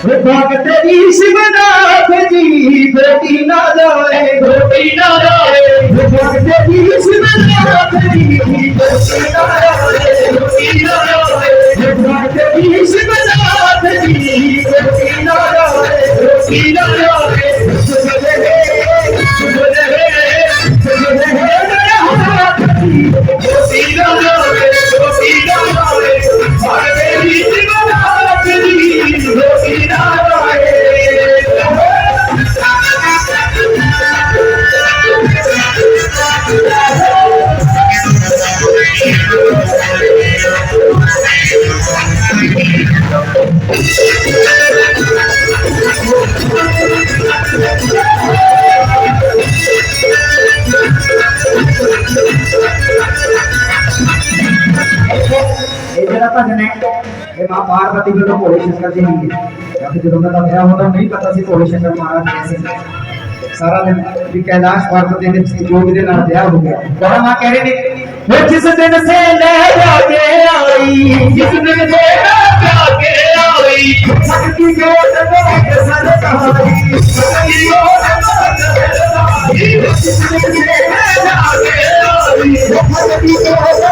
भगत जी शिवनाथ जी बेटी ना जाए भगत जी शिवनाथ जी बेटी ना जाए भगत जी शिवनाथ जी बेटी ना भजन है मां पार्वती को तो भोले शंकर जी नहीं है जो मेरा ब्याह होता नहीं पता सी भोले शंकर महाराज कैसे सारा दिन भी कैलाश पार्वती ने जोग दे नाल ब्याह हो गया बड़ा मां कह रही थी वो जिस दिन से ले जाके आई जिस दिन से जाके आई शक्ति जोत में सर कहाई शक्ति जोत में जिस दिन से जाके आई शक्ति जोत